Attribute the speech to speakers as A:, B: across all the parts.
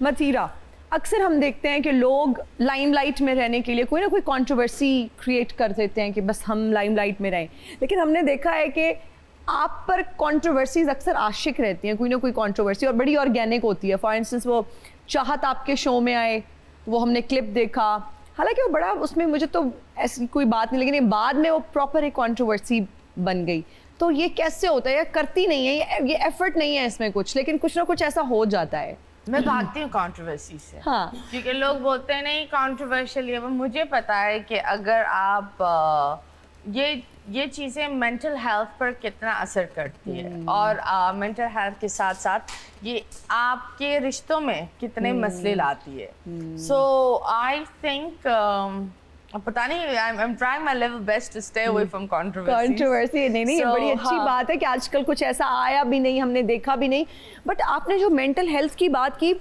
A: मतीरा, अक्सर हम देखते हैं कि लोग लाइमलाइट में रहने के लिए कोई ना कोई कंट्रोवर्सी क्रिएट कर देते हैं कि बस हम लाइमलाइट में रहें, लेकिन हमने देखा है कि आप पर कंट्रोवर्सीज अक्सर आशिक रहती हैं, कोई ना कोई कंट्रोवर्सी, और बड़ी ऑर्गेनिक होती है. फॉर इंस्टेंस वो चाहत आपके शो में आए, वो हमने क्लिप देखा, हालांकि वो बड़ा उसमें मुझे तो ऐसी कोई बात नहीं, लेकिन बाद में वो प्रॉपर एक कंट्रोवर्सी बन गई. तो ये कैसे होता है? करती नहीं है, ये एफर्ट नहीं है इसमें कुछ, लेकिन कुछ ना कुछ ऐसा हो जाता है.
B: मैं भागती हूँ कंट्रोवर्सी से.
A: हाँ.
B: क्योंकि लोग बोलते हैं नहीं कंट्रोवर्शियल है, मुझे पता है कि अगर आप ये चीज़ें मेंटल हेल्थ पर कितना असर करती है, और मेंटल हेल्थ के साथ साथ ये आपके रिश्तों में कितने मसले लाती है. सो आई थिंक पता नहीं, I am trying my level best to stay away from
A: controversy. नहीं, ये बड़ी अच्छी बात है कि आजकल कुछ ऐसा आया भी नहीं, हमने देखा भी नहीं. बट आपने जो मेंटल हेल्थ की बात की,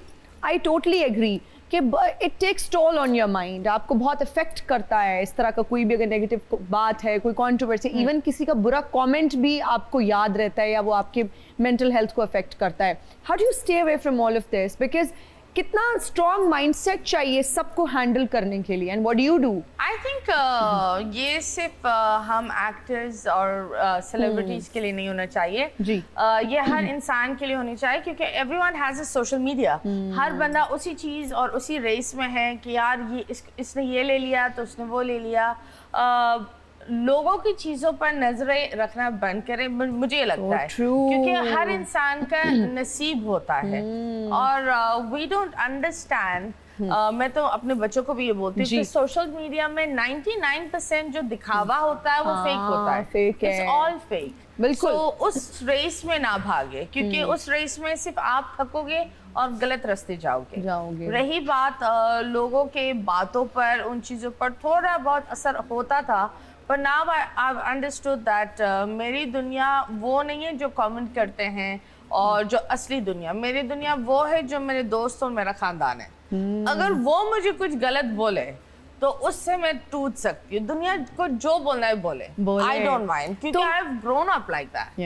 A: आई टोटली एग्री कि it takes toll on your mind. आपको बहुत इफेक्ट करता है इस तरह का कोई भी अगर नेगेटिव बात है, कोई कंट्रोवर्सी, इवन किसी का बुरा कमेंट भी आपको याद रहता है या वो आपके मेंटल हेल्थ को अफेक्ट करता है. How do you stay away from all of this? Because कितना स्ट्रॉन्ग माइंडसेट चाहिए सबको हैंडल करने के लिए, and what do you do?
B: I think ये सिर्फ हम एक्टर्स और सेलिब्रिटीज के लिए नहीं होना चाहिए
A: जी.
B: ये हर इंसान के लिए होनी चाहिए, क्योंकि everyone has a social media. हर बंदा उसी चीज और उसी रेस में है कि यार ये इसने ये ले लिया तो उसने वो ले लिया. लोगों की चीजों पर नजरें रखना बंद करें, मुझे ये लगता है, क्योंकि हर इंसान का नसीब होता है. और वी डोंट अंडरस्टैंड. मैं तो अपने बच्चों को भी ये बोलती हूँ कि सोशल मीडिया में 99% जो दिखावा होता है वो फेक होता है. It's all fake.
A: बिल्कुल.
B: तो उस रेस में ना भागे, क्योंकि उस रेस में सिर्फ आप थकोगे और गलत रास्ते जाओगे. रही बात लोगों के बातों पर, उन चीजों पर थोड़ा बहुत असर होता था, पर नाउ आई अंडरस्टूड दैट मेरी दुनिया वो नहीं है जो कमेंट करते हैं, और जो असली दुनिया, मेरी दुनिया वो है जो मेरे दोस्त और मेरा खानदान है. अगर वो मुझे कुछ गलत बोले तो उससे मैं टूट सकती हूँ. दुनिया को जो बोलना है बोले. आई डोंट माइंड, क्योंकि I have grown up like that.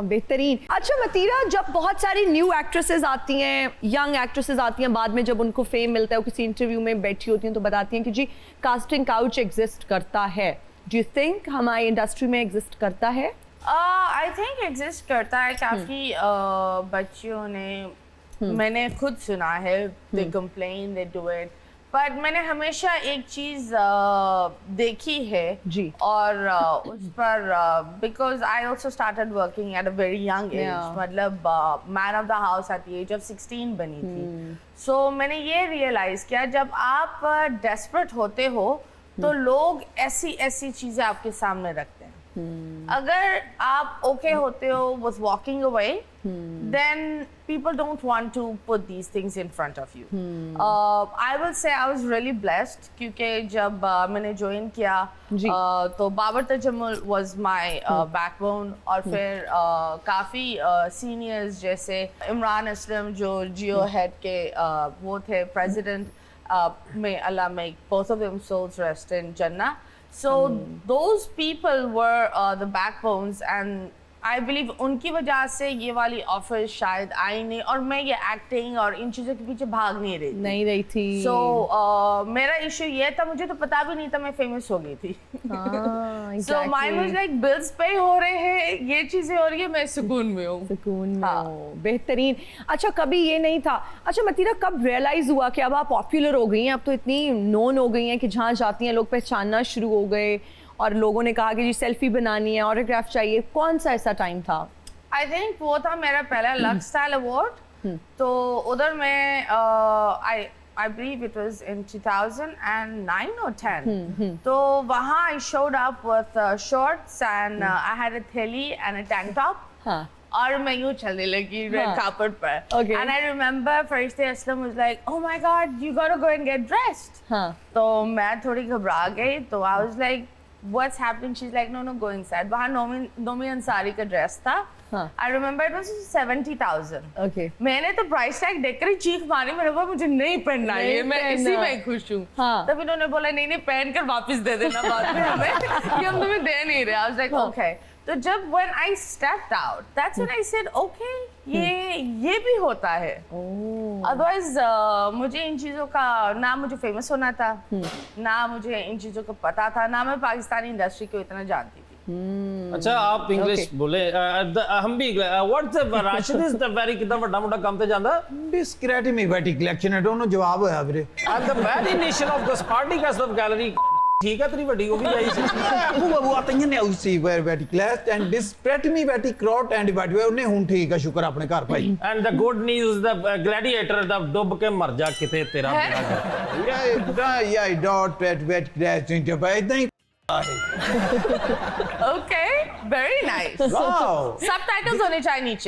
A: बेहतरीन. अच्छा मतीरा, जब बहुत सारी न्यू एक्ट्रेसेस आती हैं, यंग एक्ट्रेसेस आती हैं, बाद में जब उनको फेम मिलता है, वो किसी इंटरव्यू में बैठी होती हैं तो बताती हैं कि जी कास्टिंग काउच एग्जिस्ट करता है. डू यू थिंक हमारी इंडस्ट्री में एग्जिस्ट करता है?
B: आई थिंक एग्जिस्ट करता है. काफी बच्चियों ने, मैंने खुद सुना है, they complain, they do it, but मैंने हमेशा एक चीज देखी है
A: जी,
B: और उस पर because I also started working at a very young age. मतलब man of the house at the age of 16 बनी थी. सो मैंने ये रियलाइज किया, जब आप डेस्परेट होते हो तो लोग ऐसी चीजें आपके सामने रखते हैं. अगर आप ओके होते हो with walking away, then people don't want to put these things in front of you. I will say I was really blessed, क्योंकि जब मैंने ज्वाइन किया तो Babar Tajammul was my backbone, और फिर काफ़ी सीनियर्स जैसे इमरान असलम जो जियो हेड के वो थे president, may Allah make both of them souls rest in Jannah. So those people were the backbones, and I believe उनकी वजह से ये वाली ऑफर शायद आई नहीं, और मैं ये एक्टिंग और इन चीज़ों के पीछे भाग नहीं रही थी. So मेरा इशू ये था, मुझे तो पता भी नहीं था मैं फेमस हो गई थी. So mine was like bills पे हो रहे हैं, ये चीज़ें हो रही है, मैं सुकून में हूँ.
A: बेहतरीन. अच्छा, कभी ये नहीं था? अच्छा मतीरा, कब रियलाइज हुआ कि अब आप पॉपुलर हो गई हैं, अब तो इतनी नोन हो गई हैं कि जहाँ जाती हैं लोग पहचानना शुरू हो गए, और लोगों ने कहा कि जी सेल्फी बनानी है, ऑटोग्राफ चाहिए? कौन सा ऐसा टाइम था?
B: आई थिंक वो था मेरा पहला लक्स स्टाइल अवार्ड. तो उधर मैं I believe it was in 2009 or 10. तो वहाँ I showed up with shorts and I had a theli and a tank top. और मैं यूँ चलने लगी रेड कार्पेट पर. And I remember Farishte Aslam was like, oh my God, you gotta go and get dressed. तो मैं थोड़ी घबरा गई. तो I was like, what's happening? She's like, no, go inside. वहाँ नोमी अंसारी का ड्रेस था. I remember it was 70,000.
A: Okay.
B: मैंने तो प्राइस टैग देखकर ही चीख मारी. मैंने बोला मुझे नहीं पहनना है, मैं इसी में खुश हूँ. तब इन्होंने बोला नहीं पहन कर वापस दे देना बाद में हमें, ये हम तुम्हें दे नहीं रहे. I was like, okay. तो जब when I stepped out, that's when I said, okay, ये भी होता है. Otherwise मुझे इन चीज़ों का ना मुझे फेमस होना था, ना मुझे इन चीज़ों का पता था, ना मैं पाकिस्तानी इंडस्ट्री को इतना जानती थी.
C: अच्छा आप इंग्लिश बोले हम भी what's Rashid is the very कितना ਵੱਡਾ ਮੁੰਡਾ ਕੰਮ ਤੇ ਜਾਂਦਾ
D: डिस्क्रेटिमेटिक कलेक्शन है दोनों जवाब होया ਵੀਰੇ
C: at the very nation of the Spartacus of gallery ਠੀਕ ਹੈ ਤੇਰੀ ਵੱਡੀ ਉਹ ਵੀ ਆਈ ਸੀ
D: ਉਹ ਬਾਬੂ ਆਤੀਆਂ ਨੇ ਉਸੇ ਵੈਰੀਟੀ ਕਲਾਸ ਐਂਡ डिस्क्रेटिमेटिक क्रोट ਐਂਡ ਬਾਡੀ ਉਹਨੇ ਹੁਣ ਠੀਕ ਆ ਸ਼ੁਕਰ ਆਪਣੇ ਘਰ ਭਾਈ
C: and the good news the gladiator ਦਾ ਡੁੱਬ ਕੇ ਮਰ ਜਾ ਕਿਤੇ ਤੇਰਾ
D: ਯਾ ਡੋਟ ਵੈਟ ਕਲਾਸ ਇੰਟਰ ਬਾਈ ਇਦਾਂ ਹੀ
B: Okay, very nice.
D: Wow
B: Subtitles होने चाहिए नीचे.